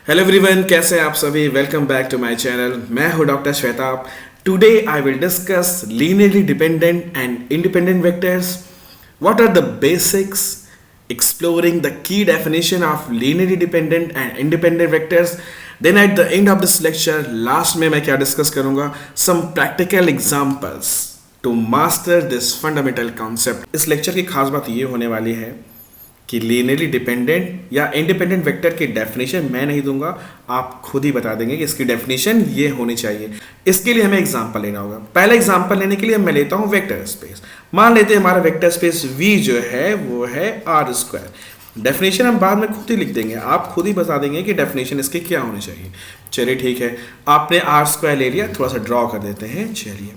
Hello everyone, कैसे हैं आप सभी। Welcome back to my channel. मैं हूं doctor Shwetab. Today I will discuss linearly dependent and independent vectors. What are the basics, exploring the key definition of linearly dependent and independent vectors. Then at the end of this lecture, last में मैं क्या discuss करूंगा, some practical examples to master this fundamental concept. इस lecture की खास बात ये होने वाली है कि लीनियरली डिपेंडेंट या इंडिपेंडेंट वेक्टर की डेफिनेशन मैं नहीं दूंगा, आप खुद ही बता देंगे कि इसकी डेफिनेशन ये होनी चाहिए। इसके लिए हमें एग्जांपल लेना होगा। पहले एग्जांपल लेने के लिए मैं लेता हूं वेक्टर स्पेस। मान लेते हैं हमारा वेक्टर स्पेस V जो है वो है आर स्क्वायर। डेफिनेशन हम बाद में खुद ही लिख देंगे, आप खुद ही बता देंगे कि डेफिनेशन इसकी क्या होनी चाहिए। चलिए ठीक है, आपने आर स्क्वायर ले लिया, थोड़ा सा ड्रॉ कर देते हैं। चलिए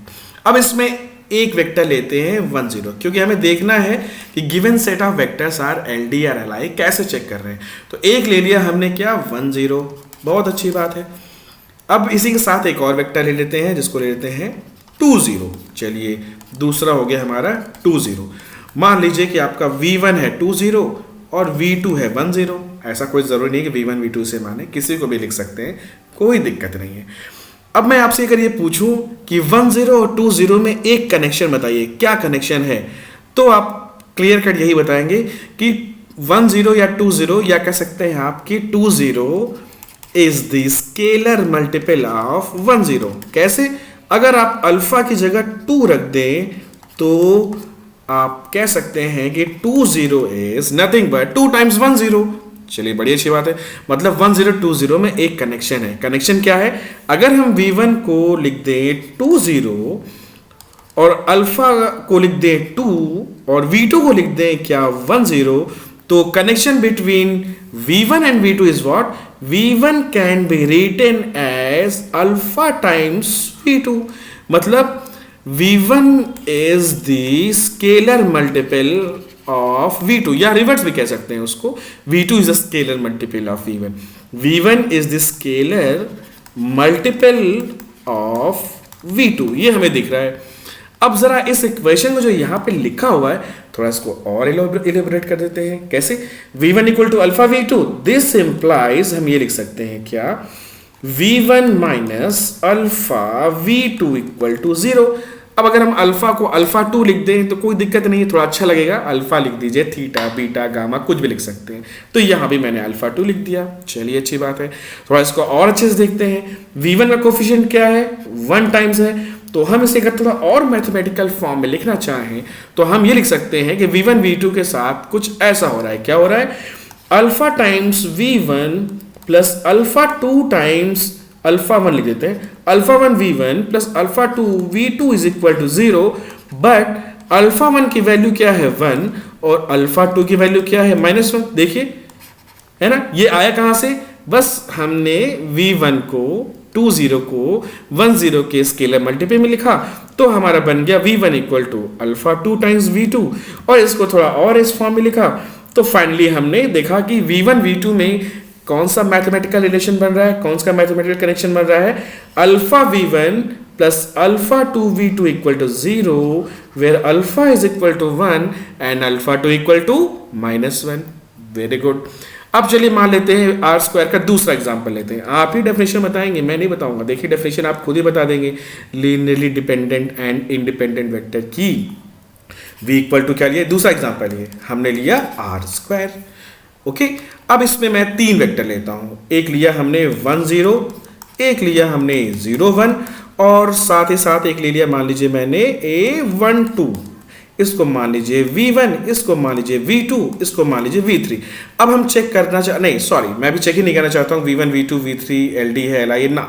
अब इसमें एक वेक्टर लेते हैं 1 0, क्योंकि हमें देखना है कि given set of vectors are LD और LI। कैसे चेक कर रहे हैं, तो एक ले लिया हमने क्या 1 0, बहुत अच्छी बात है। अब इसी के साथ एक और वेक्टर ले लेते हैं जिसको ले लेते हैं 2 0। चलिए दूसरा हो गया हमारा 2 0। मान लीजिए कि आपका V1 है 2 0 और V2 है 1 0। ऐसा कोई ज़रूरी नहीं कि V1 V2 से माने, किसी को भी लिख सकते हैं, कोई दिक्कत नहीं है। अब मैं आपसे अगर ये पूछूं कि 1 0 और 2 0 में एक कनेक्शन बताइए, क्या कनेक्शन है, तो आप क्लियर कट यही बताएंगे कि 1 0 या 2 0, या कह सकते हैं आप कि 2 0 is the scalar multiple of 1 0। कैसे? अगर आप अल्फा की जगह 2 रख दें तो आप कह सकते हैं कि 2 0 इज नथिंग बट 2 टाइम्स 1 0। चलिए बड़ी अच्छी बात है, मतलब 1 0 2 0 में एक कनेक्शन है। कनेक्शन क्या है? अगर हम V1 को लिख दें 2 0 और अल्फा को लिख दें 2 और V2 को लिख दें क्या 1 0, तो connection between V1 and V2 is what? V1 can be written as alpha times V2। मतलब V1 is the scalar multiple of V2, या रिवर्स भी कह सकते हैं उसको। V2 is the scalar multiple of V1। V1 is the scalar multiple of V2, ये हमें दिख रहा है। अब जरा इस इक्वेशन में जो यहाँ पे लिखा हुआ है, थोड़ा इसको और इलेबोरेट कर देते हैं। कैसे? V1 equal to alpha V2, this implies, हम ये लिख सकते हैं क्या, V1 minus alpha V2 equal to 0। अब अगर हम अल्फा को अल्फा 2 लिख दें तो कोई दिक्कत नहीं है, थोड़ा अच्छा लगेगा। अल्फा लिख दीजिए, थीटा बीटा गामा कुछ भी लिख सकते हैं। तो यहाँ भी मैंने अल्फा 2 लिख दिया। चलिए अच्छी बात है। थोड़ा इसको और अच्छे से देखते हैं। V1 का कोफिशिएंट क्या है? 1 टाइम्स है। तो हम इसे अगर थोड़ा और मैथमेटिकल फॉर्म में लिखना चाहें तो हम ये लिख सकते हैं कि V1 V2 के साथ कुछ ऐसा हो रहा है। क्या हो रहा है? Alpha times V1 plus alpha 2 times alpha 1 लिख देते हैं। Alpha 1 V1 plus alpha 2 V2 is equal to 0, but alpha 1 की वैल्यू क्या है 1 और अल्फा 2 की वैल्यू क्या है -1। देखिए है ना, ये आया कहां से? बस हमने V1 को 2 0 को 1 0 के स्केलर मल्टीपल में लिखा, तो हमारा बन गया V1 equal to alpha 2 times V2, और इसको थोड़ा और इस फॉर्म में लिखा। तो फाइनली हमने देखा कि V1 V2 में कौन सा मैथमेटिकल रिलेशन बन रहा है, कौन सा मैथमेटिकल कनेक्शन बन रहा है? Alpha V1 plus alpha 2 V2 equal to 0, where alpha is equal to 1 and alpha 2 equal to -1। Very good. अब चलिए मान लेते हैं आर स्क्वायर का दूसरा एग्जांपल लेते हैं। आप ही डेफिनेशन बताएंगे, मैं नहीं बताऊंगा। देखिए डेफिनेशन आप खुद ही बता देंगे linearly dependent and independent vector की। V इक्वल टू क्या लिया? दूसरा एग्जांपल लिए हमने लिया आर स्क्वायर। ओके, अब इसमें मैं 3 वेक्टर लेता हूं। एक लिया हमने 1 0, एक लिया हमने 0 1, और साथ ही साथ एक ले लिया, मान लीजिए मैंने A1 2। इसको मान लीजिए V1, इसको मान लीजिए V2, इसको मान लीजिए V3। अब हम चेक करना नहीं सॉरी, मैं भी चेक ही नहीं करना चाहता हूँ V1 V2 V3 LD है LI ना।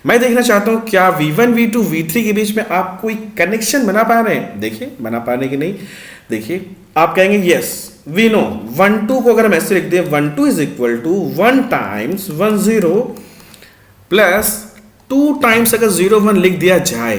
मैं देखना चाहता हूँ क्या V1 V2 V3 के बीच में आप कोई कनेक्शन बना पा रहे हैं। देखिए बना पाने की नहीं, देखिए आप कहेंगे यस वी नो 1 2 को अगर हम ऐसे लिख दें 1 2 is equal to 1 times 1 0 plus 2 times अगर 0 1 लिख दिया जाए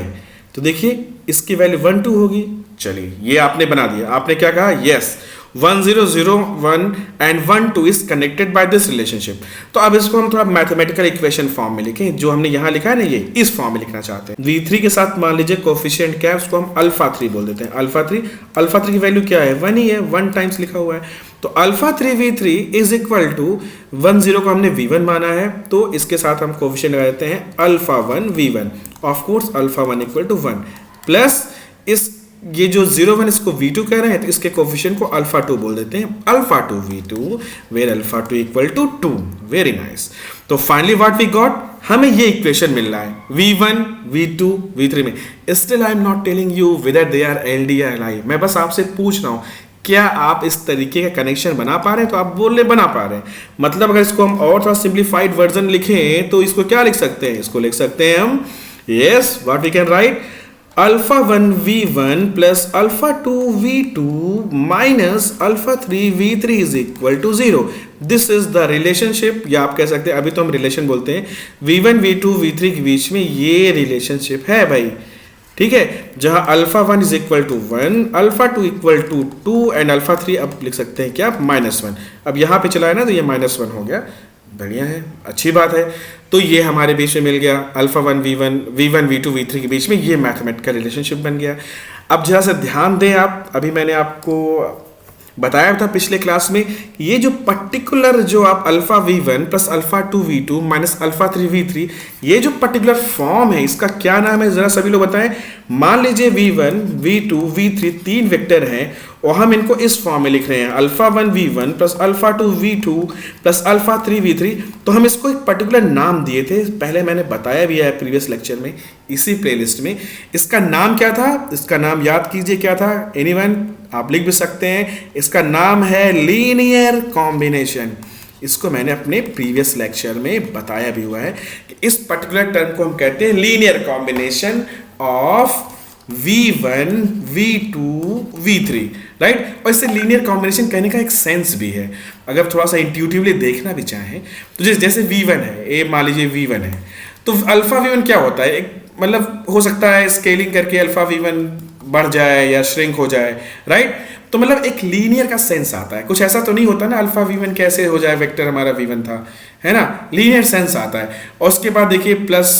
तो देखिए इसकी वैल्यू 1 2 होगी। चलिए ये आपने बना दिया। आपने क्या कहा? Yes 1 0 0 1 and 1 2 is connected by this relationship. तो अब इसको हम थोड़ा मैथमेटिकल इक्वेशन फॉर्म में लिखें। जो हमने यहाँ लिखा है ना, ये इस फॉर्म में लिखना चाहते हैं। V3 के साथ मान लीजिए कोफिशिएंट क्या है, उसको हम अल्फा 3 बोल देते हैं। अल्फा 3 की वैल्यू क्या है? 1 ही है, 1 टाइम्स लिखा हुआ है। तो alpha 3v3 is equal to 10 को हमने v1 माना है, तो इसके साथ हम कोफिशिएंट लगा देते हैं alpha 1 v1, of course alpha 1 equal to 1 plus इस ये जो 0 1 इसको v2 कह रहे हैं, तो इसके कोफिशिएंट को अल्फा 2 बोल देते हैं, alpha 2 v2 where alpha 2 equal to 2। Very nice. तो फाइनली व्हाट वी गॉट, हमें ये इक्वेशन मिल रहा है v1 v2 v3 में। Still I am not telling you whether they are LD या LI, मैं बस आपसे पूछ रहा हूँ क्या आप इस तरीके का कनेक्शन बना पा रहे हैं? तो आप बोल रहे बना पा रहे हैं, मतलब अगर इसको हम और थोड़ा सिंप्लीफाइड वर्जन लिखें तो इसको क्या लिख सकते हैं? इसको लिख सकते हैं हम, yes what we can write, alpha 1 v1 plus alpha 2 v2 minus alpha 3 v3 is equal to 0। This is the relationship, या आप कह सकते हैं, अभी तो हम रिलेशन बोलते हैं, v1 v2 v3 के बीच में ये रिलेशनशिप है भाई, ठीक है, जहां alpha 1 is equal to 1, alpha 2 equal to 2 and alpha 3 अब लिख सकते हैं क्या, -1। अब यहां पे चला है ना, तो ये -1 हो गया, बढ़िया है, अच्छी बात है। तो ये हमारे बीच में मिल गया alpha 1 v1 v1 v2 v3 के बीच में ये मैथमेटिकल रिलेशनशिप बन गया। अब जरा सा ध्यान दें आप, अभी मैंने आपको बताया था पिछले क्लास में, ये जो पर्टिकुलर जो आप alpha v1 plus alpha 2 v2 minus alpha 3 v3, ये जो पर्टिकुलर फॉर्म है इसका क्या नाम है, जरा सभी लोग बताएं। मान लीजिए v1 v2 v3 तीन वेक्टर हैं और हम इनको इस फॉर्म में लिख रहे हैं, alpha 1 v1 plus alpha 2 v2 plus alpha 3 v3। तो हम इसको एक पर्टिकुलर नाम दिए थे, पहले मैंने बताया भी है प्रीवियस लेक्चर में इसी प्लेलिस्ट में। इसका नाम क्या था? इसका नाम याद कीजिए क्या था, एनीवन? आप लिख भी सकते हैं, इसका नाम है लीनियर कॉम्बिनेशन। इसको मैंने अपने प्रीवियस लेक्चर में बताया भी हुआ है कि इस पर्टिकुलर टर्म को हम कहते हैं linear combination of v1 v2 v3, right. और इससे लीनियर कॉम्बिनेशन कहने का एक सेंस भी है, अगर थोड़ा सा इंट्यूटिवली देखना भी चाहें तो जैसे v1 है, ए मान लीजिए v1 है, तो अल्फा v1 क्या होता है, एक मतलब हो सकता है स्केलिंग करके अल्फा v1 बढ़ जाए या श्रिंक हो जाए, राइट। तो मतलब एक लीनियर का सेंस आता है, कुछ ऐसा तो नहीं होता ना अल्फा v1 कैसे हो जाए, वेक्टर हमारा v1 था, है ना, लीनियर सेंस आता है। और उसके बाद देखिए plus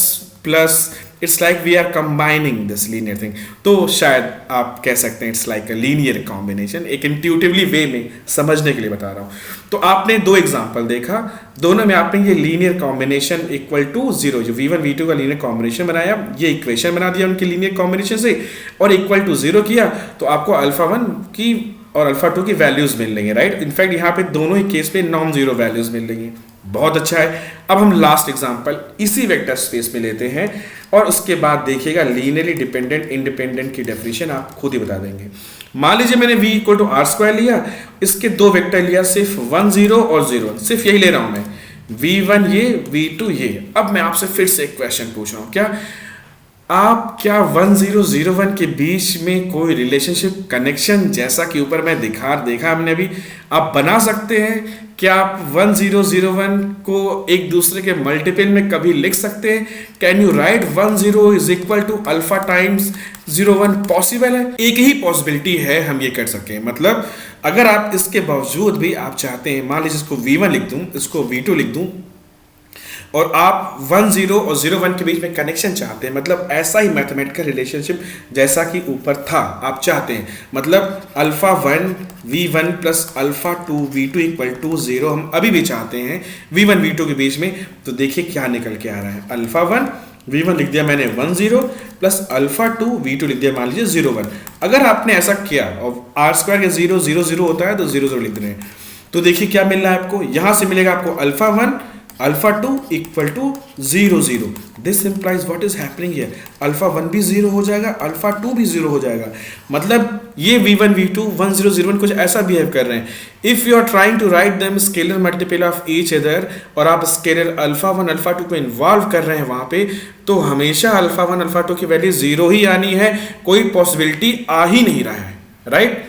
plus, it's like we are combining this linear thing, तो शायद आप कह सकते हैं it's like a linear combination, एक इंट्यूटिवली वे में समझने के लिए बता रहा हूँ। तो आपने दो एग्जांपल देखा, दोनों में आपने ये लीनियर कॉम्बिनेशन इक्वल टू 0, जो v1 v2 का लीनियर कॉम्बिनेशन बनाया, ये इक्वेशन बना दिया उनके लीनियर कॉम्बिनेशन से और इक्वल टू 0 किया, तो आपको अल्फा 1 की और अल्फा 2 की वैल्यूज मिल रही है, राइट। इनफैक्ट यहाँ पे दोनों ही केस पे नॉन जीरो वैल्यूज मिल रही है, बहुत अच्छा है। अब हम लास्ट एग्जांपल इसी वेक्टर स्पेस में लेते हैं और उसके बाद देखिएगा लीनियरली डिपेंडेंट इंडिपेंडेंट की डेफिनेशन आप खुद ही बता देंगे। मान लीजिए मैंने v equal to R square लिया, इसके दो वेक्टर लिया, सिर्फ 1 0 और 0, सिर्फ यही ले रहा हूं मैं, v1 ये v2 ये। अब मैं आपसे फिर से एक क्वेश्चन पूछ रहा हूं, क्या 1 0 0 1 के बीच में कोई रिलेशनशिप कनेक्शन जैसा कि ऊपर मैं देखा हमने अभी, आप बना सकते हैं? क्या आप 1 0 0 1 को एक दूसरे के मल्टीपल में कभी लिख सकते हैं? Can you write 1 0 is equal to alpha times 0 1? Possible है, एक ही पॉसिबिलिटी है हम ये कर सकें। मतलब अगर आप इसके बावजूद भी आप चाहते हैं, मान लीजिए इसको v1 लिख दूं, इसको v2 लिख दूं, और आप 1 0 और 0 1 के बीच में कनेक्शन चाहते हैं, मतलब ऐसा ही मैथमेटिकल रिलेशनशिप जैसा कि ऊपर था आप चाहते हैं, मतलब alpha 1 v1 plus alpha 2 v2 equal to 0 हम अभी भी चाहते हैं v1 v2 के बीच में। तो देखिए क्या निकल के आ रहा है, अल्फा 1 v1 लिख दिया मैंने 1 0 प्लस अल्फा 2 v2 लिख दिया मान लीजिए 0 1। अगर आपने ऐसा किया और आर स्क्वायर के 0 0 0 होता है तो 0 0 लिख रहे हैं, तो देखिए क्या मिल रहा है आपको, यहां से मिलेगा आपको alpha 1 alpha 2 equal to 0 0। This implies what is happening here, alpha 1 भी 0 हो जाएगा, अल्फा 2 भी 0 हो जाएगा, मतलब ये v1 v2 1 0 0 1 कुछ ऐसा बिहेव कर रहे हैं। If you are trying to write them scalar multiple of each other, और आप स्केलर अल्फा 1 अल्फा 2 को इन्वॉल्व कर रहे हैं वहां पे, तो हमेशा अल्फा 1 अल्फा 2 की वैल्यू 0 ही आनी है, कोई पॉसिबिलिटी आ ही नहीं रहा है, राइट।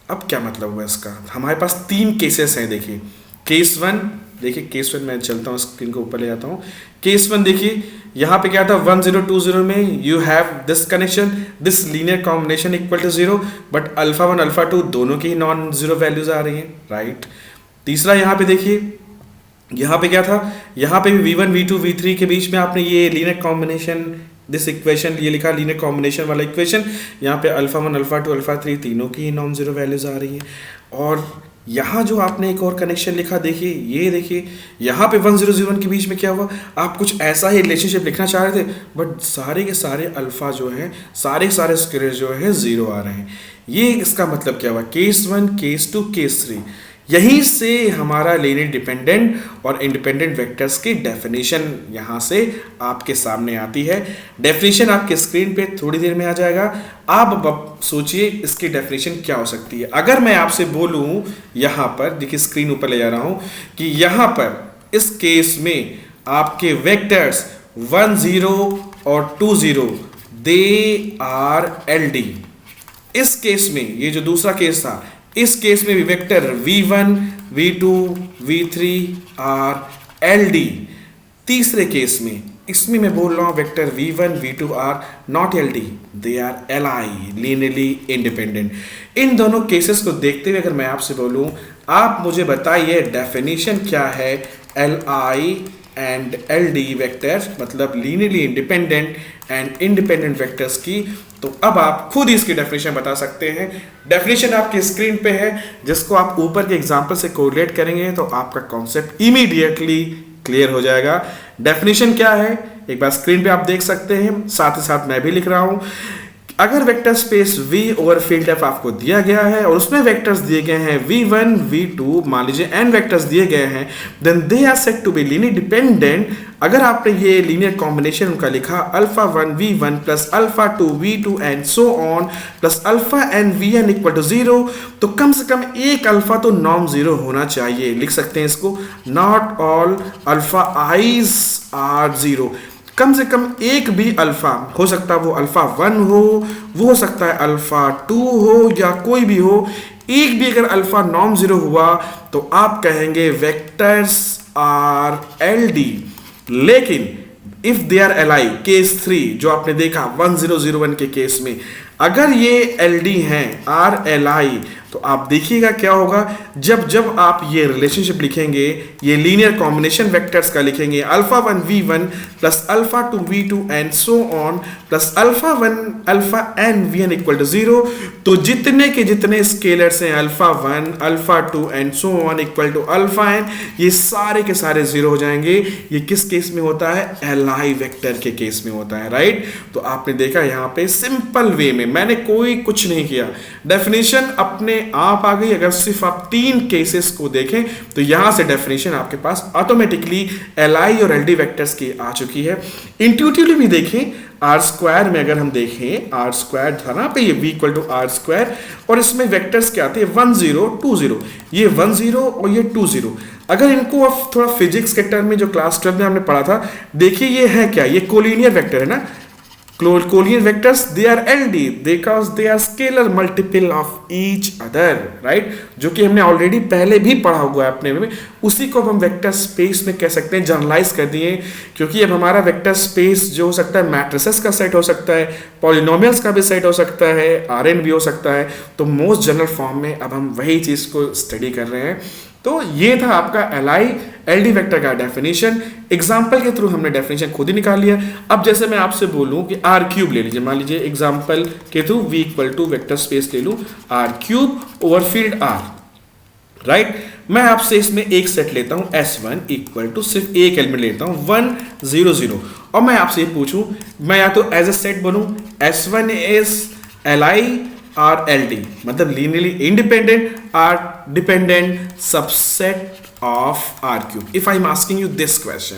अब क्या मतलब हुआ इसका, हमारे पास तीन केसेस हैं। देखिए केस 1, देखिए केस 1 मैं चलता हूँ स्क्रीन को ऊपर ले जाता हूँ। केस 1 देखिए यहाँ पे क्या था, 1 0 2 0 में you have this connection, this linear combination equal to 0, but alpha 1 alpha 2 दोनों की नॉन जीरो वैल्यूज आ रही हैं, राइट। तीसरा यहाँ पे देखिए, यहाँ पे क्या था, यहाँ पे भी v1 v2 v3 के बीच में आपने ये लीनियर कॉम्बिनेशन दिस इक्वेशन ये लिखा, लीनियर कॉम्बिनेशन वाला इक्वेशन, यहाँ पे अल्फा 1 अल्फा 2 अल्फा 3 तीनों की नॉन जीरो वैल्यूज आ रही है। और यहाँ जो आपने एक और कनेक्शन लिखा, देखिए, ये देखिए, यहाँ पे 1001 के बीच में क्या हुआ, आप कुछ ऐसा ही रिलेशनशिप लिखना चाह रहे थे, बट सारे के सारे अल्फा जो है, सारे के सारे स्क्वायर जो है 0 आ रहे हैं। ये इसका मतलब क्या हुआ, केस 1, केस 2, केस 3। यहीं से हमारा लीनियर डिपेंडेंट और इंडिपेंडेंट वेक्टर्स की डेफिनेशन यहाँ से आपके सामने आती है। डेफिनेशन आपके स्क्रीन पे थोड़ी देर में आ जाएगा। आप अब सोचिए इसकी डेफिनेशन क्या हो सकती है। अगर मैं आपसे बोलूँ यहाँ पर, देखिए स्क्रीन ऊपर ले जा रहा हूँ, कि यहाँ पर इस केस में आपके वेक्टर्स 1 0 और 2 0 दे आर एल डी। इस केस में, ये जो दूसरा केस था, इस केस में भी vector v1, v2, v3 are L D. तीसरे केस में, इसमें मैं बोल रहा हूं vector v1, v2 are not L D, they are L I, linearly independent. इन दोनों केसेस को देखते हुए अगर मैं आपसे बोलूं, आप मुझे बताइए डेफिनेशन क्या है L I and L D vectors, मतलब linearly independent and independent vectors की, तो अब आप खुद ही इसकी डेफिनेशन बता सकते हैं। डेफिनेशन आपकी स्क्रीन पे है, जिसको आप ऊपर के एग्जांपल से कोरिलेट करेंगे तो आपका कॉन्सेप्ट इमीडिएटली क्लियर हो जाएगा। डेफिनेशन क्या है एक बार स्क्रीन पे आप देख सकते हैं, साथ ही साथ मैं भी लिख रहा हूं। अगर vector space V over field F आपको दिया गया है और उसमें वेक्टर्स दिए गए हैं v1, v2, मान लीजिए n वेक्टर्स दिए गए हैं, then they are said to be linear dependent. अगर आपने ये लीनियर कॉम्बिनेशन उनका लिखा alpha 1 v1 plus alpha 2 v2 and so on plus alpha n vn equal to 0, तो कम से कम एक अल्फा तो नॉन जीरो होना चाहिए। लिख सकते हैं इसको, not all alpha i's are zero. कम से कम एक भी अल्फा हो सकता है, वो अल्फा 1 हो, वो हो सकता है अल्फा 2 हो, या कोई भी हो, एक भी अगर अल्फा नॉन जीरो हुआ तो आप कहेंगे वेक्टर्स आर एल डी। लेकिन if they are L I, case 3 जो आपने देखा 1001 के केस में, अगर ये एल डी हैं, आर एल आई, तो आप देखिएगा क्या होगा, जब जब आप ये रिलेशनशिप लिखेंगे, ये लीनियर कॉम्बिनेशन वेक्टर्स का लिखेंगे, alpha 1 v1 plus alpha 2 v2 and so on plus alpha 1 alpha n vn equal to 0, तो जितने के जितने स्केलर्स हैं alpha 1, alpha 2 and so on equal to alpha n, ये सारे के सारे जीरो हो जाएंगे। ये किस केस में होता है, एल आई वेक्टर के केस में होता है, राइट। तो आपने देखा यहाँ पे सिंपल वे में, मैंने कोई कुछ नहीं किया, डेफिनेशन अपने आप आ गई। अगर सिर्फ आप 3 केसेस को देखें तो यहां से डेफिनेशन आपके पास ऑटोमेटिकली एल आई और एल डी वेक्टर्स की आ चुकी है। इंट्यूटिवली भी देखें, आर स्क्वायर में अगर हम देखें, आर स्क्वायर था ना पे, ये v equal to R square, और इसमें वेक्टर्स क्या आते हैं 1 0 2 0, ये 1 0 और ये 2 0। अगर इनको आप थोड़ा फिजिक्स के टर्म में जो क्लास 12 में हमने पढ़ा था, देखिए ये है क्या, ये कोलिनियर वेक्टर है ना। Collinear vectors they are LD because they are scalar multiple of each other, right, जो कि हमने ऑलरेडी पहले भी पढ़ा हुआ है अपने में। उसी को हम वेक्टर स्पेस में कह सकते हैं, जनरलाइज कर दिए, क्योंकि अब हमारा वेक्टर स्पेस जो हो सकता है मैट्रिसेस का सेट हो सकता है, पॉलिनोमियल्स का भी सेट हो सकता है, आरएन भी हो सकता है। तो मोस्ट जनरल फॉर्म में अब हम वही चीज़ को स्टडी कर रहे हैं। तो ये था आपका L I L D vector का डेफिनेशन। एग्जाम्पल के थ्रू हमने डेफिनेशन खुद ही निकाल लिया। अब जैसे मैं आपसे बोलूं कि आर क्यूब ले लीजिए, मान लीजिए एग्जाम्पल के through v equal to vector space ले लूं R cube over field R, right. मैं आपसे इसमें एक सेट लेता हूं S1 इक्वल टू सिर्फ एक एलिमेंट लेता हूं 1 0 0, और मैं आपसे ये पूछूं, मैं या तो एज ए सेट बोलूं S1 is L I or L D, मतलब linearly independent or dependent subset of R cube. If I am asking you this question,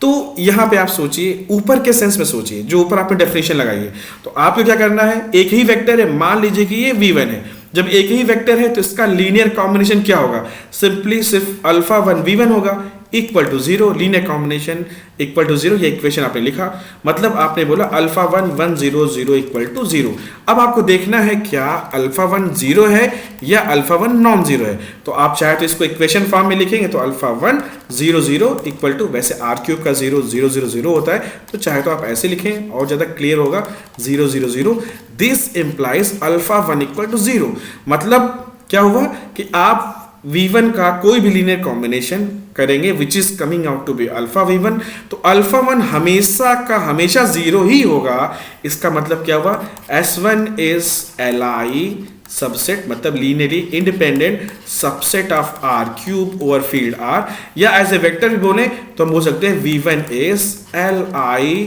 तो यहां पे आप सोचिए, ऊपर के सेंस में सोचिए, जो ऊपर आपने डेफिनेशन लगाई है, तो आपको क्या करना है, एक ही वेक्टर है, मान लीजिए कि ये v1 है। जब एक ही वेक्टर है तो इसका लीनियर कॉम्बिनेशन क्या होगा, सिंपली सिर्फ अल्फा 1 v1 होगा equal to 0, linear combination equal to 0, ये इक्वेशन आपने लिखा, मतलब आपने बोला अल्फा 1 1 0 0 इक्वल टू 0। अब आपको देखना है क्या अल्फा 1 0 है या अल्फा 1 नॉन जीरो है। तो आप चाहे तो इसको इक्वेशन फॉर्म में लिखेंगे, तो अल्फा 1 0 0 इक्वल टू, वैसे आर क्यूब का 0 0 0 0 होता है, तो चाहे तो आप ऐसे लिखें और ज़्यादा क्लियर होगा, 0 0 0। This implies alpha 1 equal to 0, मतलब क्या हुआ कि आप v1 का कोई भी लीनियर कॉम्बिनेशन करेंगे which is coming out to be alpha v1, तो अल्फा 1 हमेशा का हमेशा 0 ही होगा। इसका मतलब क्या हुआ, S1 is L I subset मतलब linearly independent subset of R cube over field R, या एज ए वेक्टर भी बोले तो हम बोल सकते हैं V1 is Li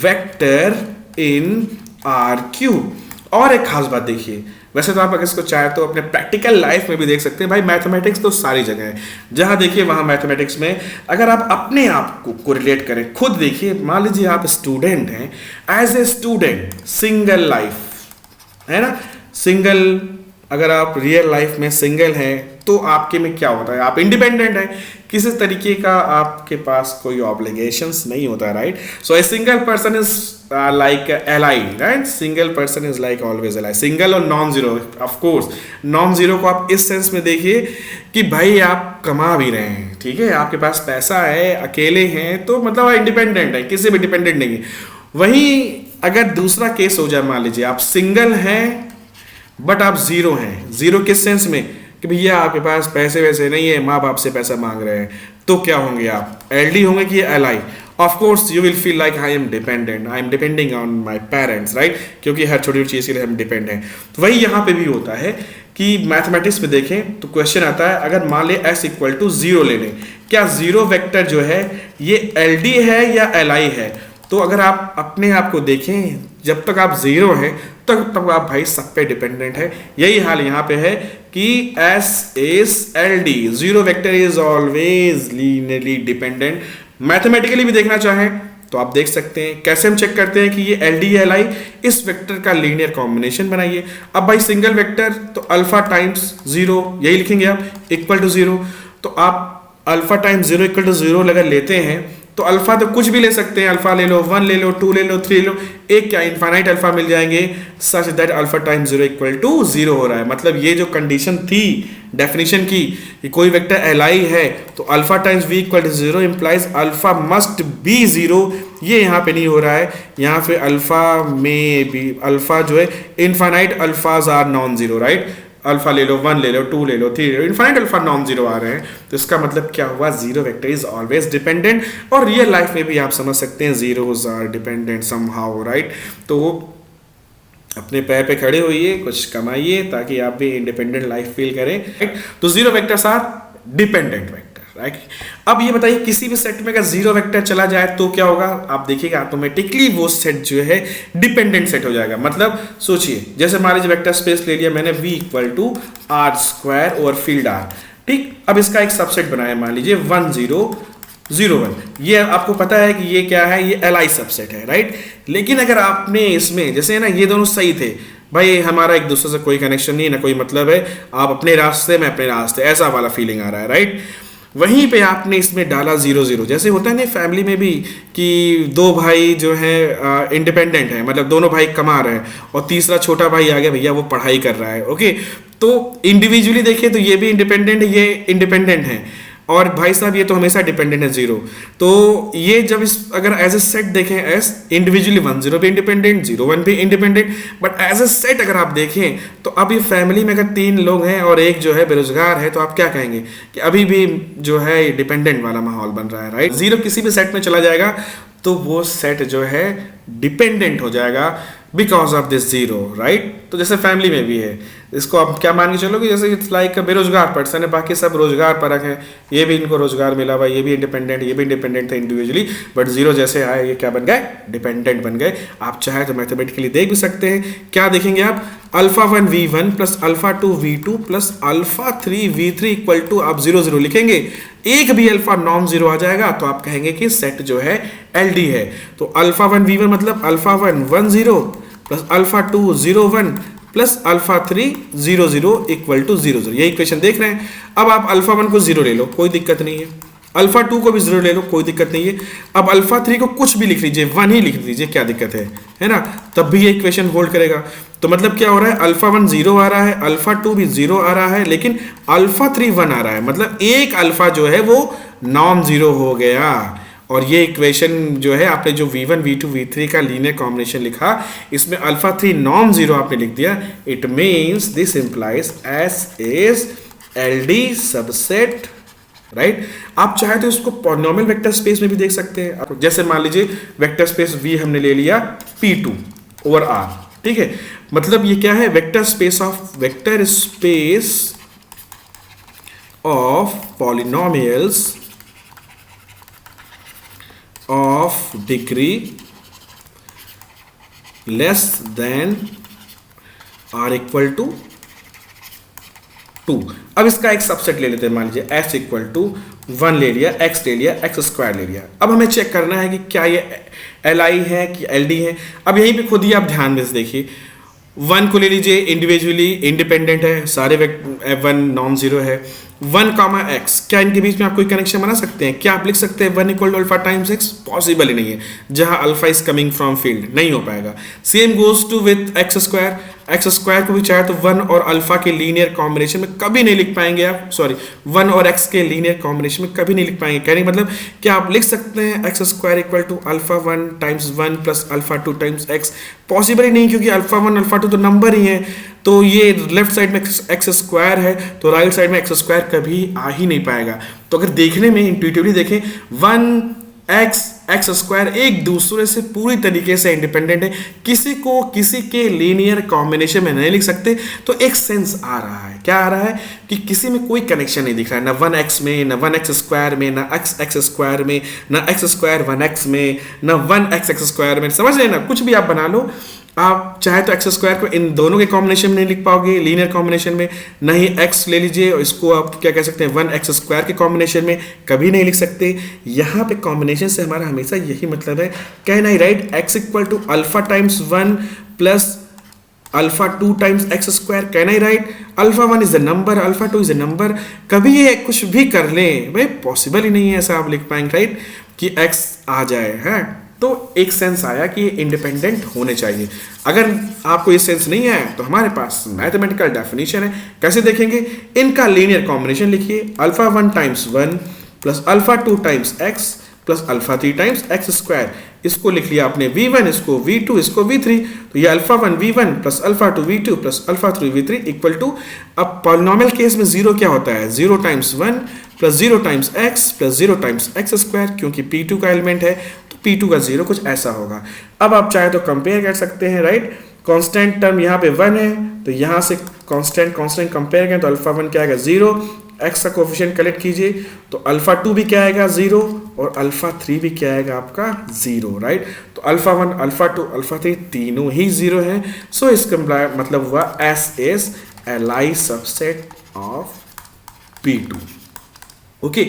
vector in R cube. और एक खास बात देखिए, वैसे तो आप अगर इसको चाहे तो अपने प्रैक्टिकल लाइफ में भी देख सकते हैं भाई, मैथमेटिक्स तो सारी जगह है, जहां देखिए वहां मैथमेटिक्स में अगर आप अपने आप को रिलेट करें, खुद देखिए, मान लीजिए आप स्टूडेंट हैं, as a student single life है ना, सिंगल, अगर आप रियल लाइफ में सिंगल हैं तो आपके में क्या होता है, आप इंडिपेंडेंट हैं, किसी तरीके का आपके पास कोई ऑब्लिगेशंस नहीं होता, right. So a single person is like Li, right, single person is like always Li, single और non zero. Of course non zero को आप इस सेंस में देखिए कि भाई आप कमा भी रहे हैं, ठीक है, आपके पास पैसा है, अकेले हैं, तो मतलब आप इंडिपेंडेंट है, किसी भी डिपेंडेंट नहीं है। वहीं अगर दूसरा केस हो जाए, मान लीजिए आप सिंगल हैं बट आप जीरो हैं, जीरो किस सेंस में कि भैया आपके पास पैसे वैसे नहीं है, माँ बाप से पैसा मांग रहे हैं, तो क्या होंगे आप, LD होंगे कि Li। Of course you will feel like I am dependent, I am depending on my parents, right, क्योंकि हर छोटी छोटी चीज़ के लिए हम डिपेंड हैं। तो वही यहाँ पे भी होता है कि मैथमेटिक्स में देखें तो क्वेश्चन आता है, अगर मान ले S इक्वल टू 0 ले लें, क्या जीरो वेक्टर जो है ये LD है या Li है। तो अगर आप अपने आप को देखें, जब तक आप जीरो हैं तब तक आप भाई सब पे डिपेंडेंट है। यही हाल यहाँ पे है कि S is LD, zero vector is always linearly dependent. Mathematically भी देखना चाहें तो आप देख सकते हैं, कैसे हम चेक करते हैं कि ये LD या Li, इस वेक्टर का लीनियर कॉम्बिनेशन बनाइए। अब भाई सिंगल वेक्टर तो अल्फा टाइम्स जीरो, यही लिखेंगे आप, इक्वल टू जीरो। तो आप alpha times zero equal to zero अगर लेते हैं तो अल्फा तो कुछ भी ले सकते हैं, अल्फा ले लो, 1 ले लो, 2 ले लो, 3 ले लो, एक क्या इनफाइनाइट अल्फा मिल जाएंगे, such that alpha time 0 equal to 0 हो रहा है। मतलब ये जो कंडीशन थी डेफिनेशन की कि कोई वेक्टर Li है तो alpha times v equal to 0 implies alpha must be 0, ये यहाँ पे नहीं हो रहा है, यहाँ पे अल्फा में भी, अल्फा जो है infinite alphas are non zero, right, alpha ले लो, 1 ले लो, 2 ले लो, 3 ले लो, इनफाइनाइट अल्फा नॉन जीरो आ रहे हैं। तो इसका मतलब क्या हुआ, zero vector is always dependent. और रियल लाइफ में भी आप समझ सकते हैं zeros are dependent somehow, right. तो अपने पैर पे खड़े होइए, कुछ कमाइए ताकि आप भी इंडिपेंडेंट लाइफ फील करें, राइट। तो zero vectors are dependent vector, right. अब ये बताइए किसी भी सेट में अगर जीरो वेक्टर चला जाए तो क्या होगा, आप देखिएगा ऑटोमेटिकली वो सेट जो है डिपेंडेंट सेट हो जाएगा। मतलब सोचिए, जैसे मान लीजिए वेक्टर स्पेस ले लिया मैंने V equal to R square over field R, ठीक। अब इसका एक सबसेट बनाया, मान लीजिए 1 0 0 1, ये आपको पता है कि ये क्या है, ये Li सबसेट है, राइट। लेकिन अगर आपने इसमें जैसे है ना, ये दोनों सही थे भाई, हमारा एक दूसरे से कोई कनेक्शन नहीं, ना कोई मतलब है, आप अपने रास्ते में अपने रास्ते, ऐसा वाला फीलिंग आ रहा है, राइट। वहीं पे आपने इसमें डाला 0 0, जैसे होता है ना फैमिली में भी कि दो भाई जो है इंडिपेंडेंट है, मतलब दोनों भाई कमा रहे हैं और तीसरा छोटा भाई आ गया, भैया वो पढ़ाई कर रहा है, ओके। तो इंडिविजुअली देखें तो ये भी इंडिपेंडेंट है, ये इंडिपेंडेंट है, और भाई साहब ये तो हमेशा डिपेंडेंट है 0। तो ये जब इस अगर एज ए सेट देखें, एज इंडिविजुअली 1 0 भी इंडिपेंडेंट, 0 1 भी independent, but as a set अगर आप देखें तो अब ये फैमिली में अगर 3 लोग हैं और एक जो है बेरोजगार है, तो आप क्या कहेंगे कि अभी भी जो है डिपेंडेंट वाला माहौल बन रहा है, राइट। 0 किसी भी सेट में चला जाएगा तो वो सेट जो है डिपेंडेंट हो जाएगा बिकॉज ऑफ दिस 0, राइट। तो जैसे फैमिली में भी है, इसको आप क्या मान के चलोगे, जैसे इट्स लाइक बेरोजगार पर्सन है, बाकी सब रोजगार परक है, ये भी इनको रोजगार मिला हुआ, ये भी इंडिपेंडेंट, ये भी इंडिपेंडेंट थे इंडिविजुअली, बट 0 जैसे आए ये क्या बन गए, डिपेंडेंट बन गए। आप चाहे तो मैथमेटिकली देख भी सकते हैं, क्या देखेंगे आप, alpha 1 V1 plus alpha 2 V2 plus alpha 3 V3 equal to आप 0 0 लिखेंगे, एक भी अल्फा नॉन जीरो आ जाएगा तो आप कहेंगे कि सेट जो है LD है। तो अल्फा 1 V1 मतलब alpha 1 1 0 plus alpha 2 0 1 plus alpha 3 0 0 equal to 0 0, यही इक्वेशन देख रहे हैं। अब आप अल्फा 1 को 0 ले लो, कोई दिक्कत नहीं है, अल्फा 2 को भी 0 ले लो, कोई दिक्कत नहीं है। अब अल्फा 3 को कुछ भी लिख लीजिए, 1 ही लिख दीजिए, क्या दिक्कत है ना, तब भी ये इक्वेशन होल्ड करेगा। तो मतलब क्या हो रहा है, अल्फा 1 0 आ रहा है, अल्फा 2 भी 0 आ रहा है, लेकिन अल्फा 3 1 आ रहा है, मतलब एक अल्फा जो है वो नॉन जीरो हो गया। और ये इक्वेशन जो है आपने जो V1 V2 V3 का लीनियर कॉम्बिनेशन लिखा, इसमें अल्फा 3 नॉन जीरो आपने लिख दिया, it means this implies S is LD subset, right. आप चाहे तो इसको पॉलिनोमियल वेक्टर स्पेस में भी देख सकते हैं। जैसे मान लीजिए वेक्टर स्पेस V हमने ले लिया P2 ओवर R, ठीक है, मतलब ये क्या है, vector space of polynomials of degree less than or equal to 2। अब इसका एक सबसेट ले लेते हैं, मान लीजिए x इक्वल टू 1 ले लिया, x ले लिया, x स्क्वायर ले लिया। अब हमें चेक करना है कि क्या ये li है कि ld है। अब यहीं पे खुद ही आप ध्यान में से देखिए, 1 को ले लीजिए इंडिविजुअली, इंडिपेंडेंट है, सारे 1 नॉन जीरो है। 1 कामा x, क्या इनके बीच में आप कोई कनेक्शन बना सकते हैं? क्या आप लिख सकते हैं 1 equal to alpha times x? Possible ही नहीं है, जहां alpha is coming from field, नहीं हो पाएगा। Same goes to with x square, X square को भी चाहे तो 1 और अल्फा के लीनियर कॉम्बिनेशन में कभी नहीं लिख पाएंगे आप, सॉरी 1 और x के लीनियर कॉम्बिनेशन में कभी नहीं लिख पाएंगे। कहने का मतलब क्या आप लिख सकते हैं X square equal to alpha 1 times 1 plus alpha 2 times x? Possible ही नहीं, क्योंकि अल्फा 1 अल्फा 2 तो नंबर ही है। तो ये लेफ्ट साइड में एक्स स्क्वायर है तो राइट साइड में एक्स स्क्वायर कभी आ ही नहीं पाएगा। तो अगर देखने में इंट्यूटिवली देखें, 1 एक्स स्क्वायर एक दूसरे से पूरी तरीके से इंडिपेंडेंट है, किसी को किसी के लीनियर कॉम्बिनेशन में नहीं लिख सकते। तो एक सेंस आ रहा है, क्या आ रहा है कि किसी में कोई कनेक्शन नहीं दिख रहा है, ना 1x में, ना 1x स्क्वायर में, ना x स्क्वायर में, ना x स्क्वायर 1x में, ना 1x स्क्वायर में। समझ रहे ना, कुछ भी आप बना लो, आप चाहे तो एक्स स्क्वायर को इन दोनों के कॉम्बिनेशन में नहीं लिख पाओगे, लीनियर कॉम्बिनेशन में, नहीं एक्स ले लीजिए और इसको आप क्या कह सकते हैं 1x स्क्वायर के कॉम्बिनेशन में कभी नहीं लिख सकते। यहाँ पे कॉम्बिनेशन से हमारा हमेशा यही मतलब है, कहना ही right, x equal to alpha times 1 plus alpha 2 times x square, कहना ही right. Alpha 1 is the number, alpha 2 is the number, कभी ये कुछ भी कर लें भाई, पॉसिबल ही नहीं है ऐसा आप लिख पाएंगे राइट कि x आ जाए है। तो एक सेंस आया कि ये इंडिपेंडेंट होने चाहिए। अगर आपको ये सेंस नहीं आया तो हमारे पास मैथमेटिकल डेफिनेशन है, कैसे देखेंगे? इनका लीनियर कॉम्बिनेशन लिखिए, alpha 1 times 1 plus alpha 2 times x plus alpha 3 times x square. इसको लिख लिया आपने v1, इसको v2, इसको v3। तो ये alpha 1 v1 plus alpha 2 v2 plus alpha 3 v3 equal to, अब पॉलिनोमियल केस में 0 क्या होता है? 0 times 1 plus 0 times x plus 0 times x square, क्योंकि p2 का एलिमेंट है तो p2 का 0 कुछ ऐसा होगा। अब आप चाहे तो कंपेयर कर सकते हैं राइट, कांस्टेंट टर्म यहाँ पे 1 है तो यहाँ से कांस्टेंट कंपेयर करें तो अल्फा 1 क्या आएगा 0, x का कोफिशिएंट कलेक्ट कीजिए तो अल्फा 2 भी क्या आएगा 0 और अल्फा 3 भी क्या आएगा आपका 0 राइट। तो अल्फा 1 अल्फा 2 अल्फा 3 तीनों ही 0 है। सो इसका मतलब हुआ S is Li subset of P2। Okay,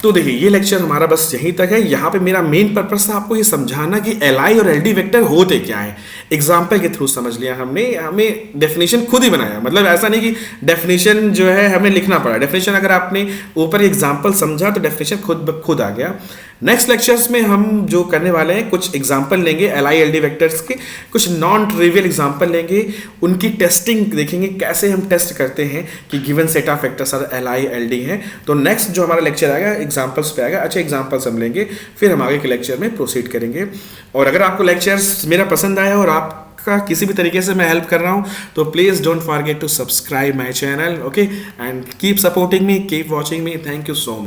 तो देखिए ये लेक्चर हमारा बस यहीं तक है। यहाँ पे मेरा मेन पर्पस था आपको ये समझाना कि Li और LD वेक्टर होते क्या है। एग्जाम्पल के थ्रू समझ लिया हमने, हमें डेफिनेशन खुद ही बनाया, मतलब ऐसा नहीं कि डेफिनेशन जो है हमें लिखना पड़ा। डेफिनेशन अगर आपने ऊपर एग्जाम्पल समझा तो डेफिनेशन खुद आ गया। नेक्स्ट लेक्चर्स में हम जो करने वाले हैं कुछ एग्जाम्पल लेंगे Li LD वेक्टर्स के, कुछ नॉन ट्रिवियल एग्जाम्पल लेंगे, उनकी टेस्टिंग देखेंगे कैसे हम टेस्ट करते हैं कि given set of vectors are Li LD हैं। तो नेक्स्ट जो हमारा लेक्चर आएगा एग्जाम्पल्स पे आएगा, अच्छे एग्जाम्पल्स हम लेंगे, फिर हम आगे के लेक्चर में प्रोसीड करेंगे। और अगर आपको लेक्चर्स मेरा पसंद आया और आपका किसी भी तरीके से मैं हेल्प कर रहा हूँ तो please don't forget to subscribe my channel, okay, and keep supporting me, keep watching me. Thank you so much.